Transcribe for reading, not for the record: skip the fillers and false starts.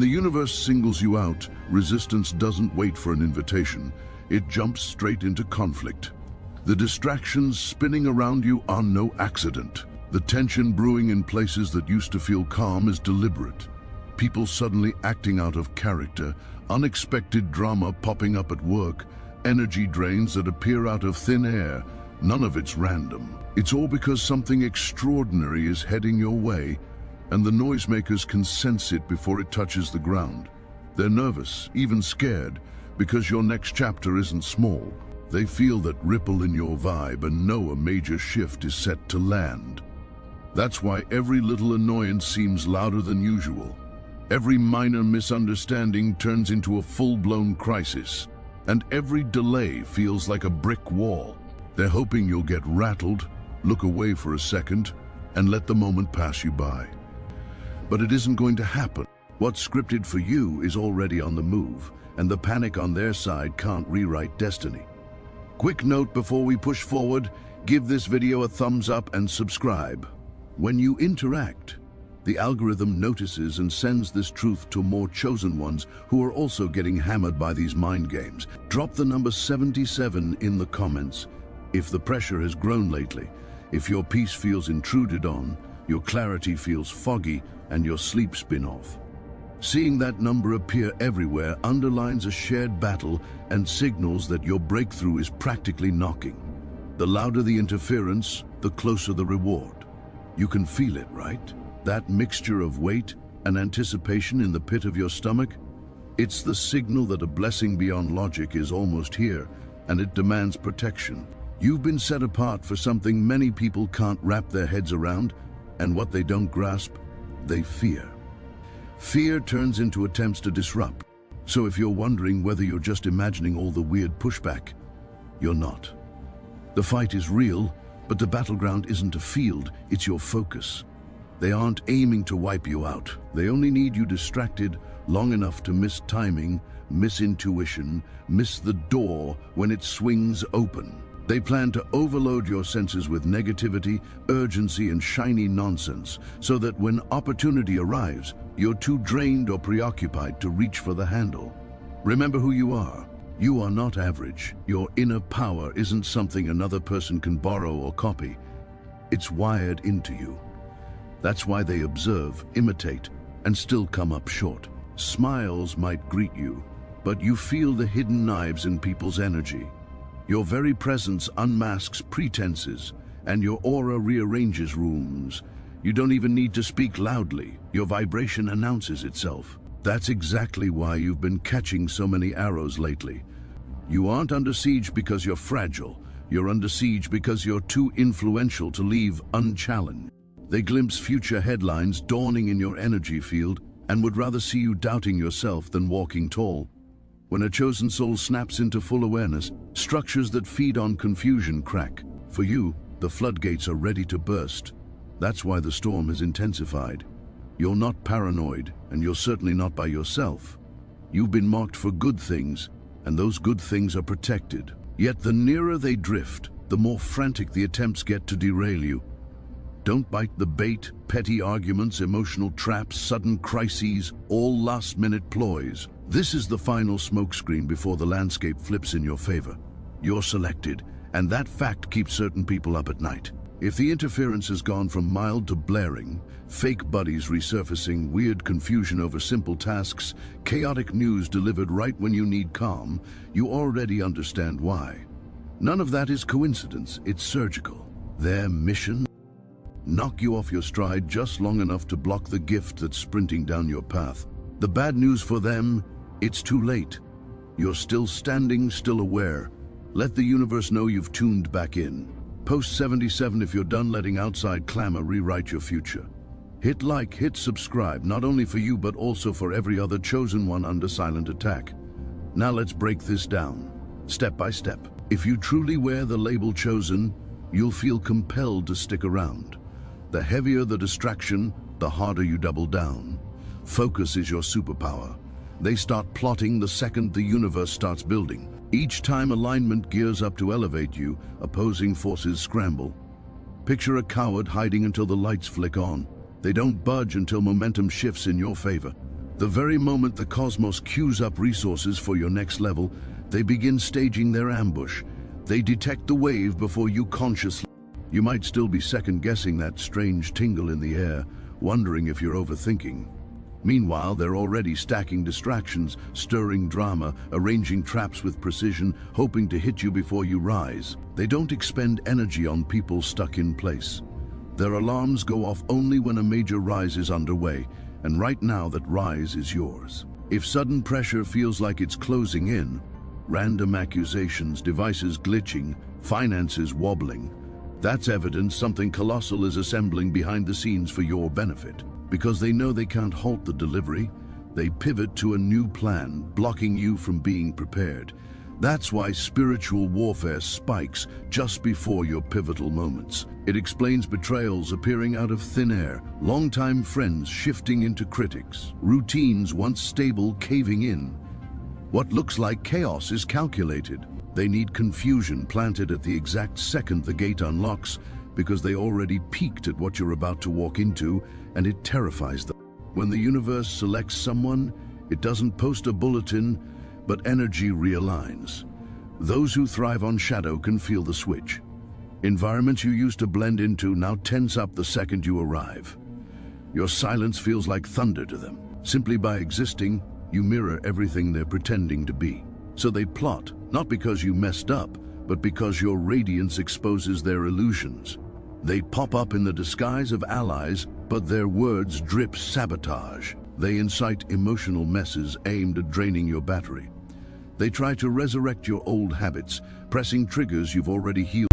The universe singles you out. Resistance doesn't wait for an invitation. It jumps straight into conflict. The distractions spinning around you are no accident. The tension brewing in places that used to feel calm is deliberate. People suddenly acting out of character, unexpected drama popping up at work, energy drains that appear out of thin air. None of it's random. It's all because something extraordinary is heading your way, and the noisemakers can sense it before it touches the ground. They're nervous, even scared, because your next chapter isn't small. They feel that ripple in your vibe and know a major shift is set to land. That's why every little annoyance seems louder than usual. Every minor misunderstanding turns into a full-blown crisis, and every delay feels like a brick wall. They're hoping you'll get rattled, look away for a second, and let the moment pass you by. But it isn't going to happen. What's scripted for you is already on the move, and the panic on their side can't rewrite destiny. Quick note before we push forward, give this video a thumbs up and subscribe. When you interact, the algorithm notices and sends this truth to more chosen ones who are also getting hammered by these mind games. Drop the number 77 in the comments if the pressure has grown lately, if your peace feels intruded on, your clarity feels foggy, and your sleep's been off. Seeing that number appear everywhere underlines a shared battle and signals that your breakthrough is practically knocking. The louder the interference, the closer the reward. You can feel it, right? That mixture of weight and anticipation in the pit of your stomach? It's the signal that a blessing beyond logic is almost here, and it demands protection. You've been set apart for something many people can't wrap their heads around, and what they don't grasp, they fear. Fear turns into attempts to disrupt. So if you're wondering whether you're just imagining all the weird pushback, you're not. The fight is real, but the battleground isn't a field, it's your focus. They aren't aiming to wipe you out. They only need you distracted long enough to miss timing, miss intuition, miss the door when it swings open. They plan to overload your senses with negativity, urgency, and shiny nonsense, so that when opportunity arrives, you're too drained or preoccupied to reach for the handle. Remember who you are. You are not average. Your inner power isn't something another person can borrow or copy. It's wired into you. That's why they observe, imitate, and still come up short. Smiles might greet you, but you feel the hidden knives in people's energy. Your very presence unmasks pretenses, and your aura rearranges rooms. You don't even need to speak loudly. Your vibration announces itself. That's exactly why you've been catching so many arrows lately. You aren't under siege because you're fragile. You're under siege because you're too influential to leave unchallenged. They glimpse future headlines dawning in your energy field and would rather see you doubting yourself than walking tall. When a chosen soul snaps into full awareness, structures that feed on confusion crack. For you, the floodgates are ready to burst. That's why the storm has intensified. You're not paranoid, and you're certainly not by yourself. You've been marked for good things, and those good things are protected. Yet the nearer they drift, the more frantic the attempts get to derail you. Don't bite the bait. Petty arguments, emotional traps, sudden crises, all last-minute ploys. This is the final smokescreen before the landscape flips in your favor. You're selected, and that fact keeps certain people up at night. If the interference has gone from mild to blaring, fake buddies resurfacing, weird confusion over simple tasks, chaotic news delivered right when you need calm, you already understand why. None of that is coincidence, it's surgical. Their mission? Knock you off your stride just long enough to block the gift that's sprinting down your path. The bad news for them, it's too late. You're still standing, still aware. Let the universe know you've tuned back in. Post 77 if you're done letting outside clamor rewrite your future. Hit like, hit subscribe, not only for you but also for every other chosen one under silent attack. Now let's break this down, step by step. If you truly wear the label chosen, you'll feel compelled to stick around. The heavier the distraction, the harder you double down. Focus is your superpower. They start plotting the second the universe starts building. Each time alignment gears up to elevate you, opposing forces scramble. Picture a coward hiding until the lights flick on. They don't budge until momentum shifts in your favor. The very moment the cosmos queues up resources for your next level, they begin staging their ambush. They detect the wave before you consciously. You might still be second-guessing that strange tingle in the air, wondering if you're overthinking. Meanwhile, they're already stacking distractions, stirring drama, arranging traps with precision, hoping to hit you before you rise. They don't expend energy on people stuck in place. Their alarms go off only when a major rise is underway, and right now that rise is yours. If sudden pressure feels like it's closing in, random accusations, devices glitching, finances wobbling, that's evidence something colossal is assembling behind the scenes for your benefit. Because they know they can't halt the delivery, they pivot to a new plan, blocking you from being prepared. That's why spiritual warfare spikes just before your pivotal moments. It explains betrayals appearing out of thin air, longtime friends shifting into critics, routines once stable caving in. What looks like chaos is calculated. They need confusion planted at the exact second the gate unlocks, because they already peeked at what you're about to walk into, and it terrifies them. When the universe selects someone, it doesn't post a bulletin, but energy realigns. Those who thrive on shadow can feel the switch. Environments you used to blend into now tense up the second you arrive. Your silence feels like thunder to them. Simply by existing, you mirror everything they're pretending to be. So they plot, not because you messed up, but because your radiance exposes their illusions. They pop up in the disguise of allies, but their words drip sabotage. They incite emotional messes aimed at draining your battery. They try to resurrect your old habits, pressing triggers you've already healed.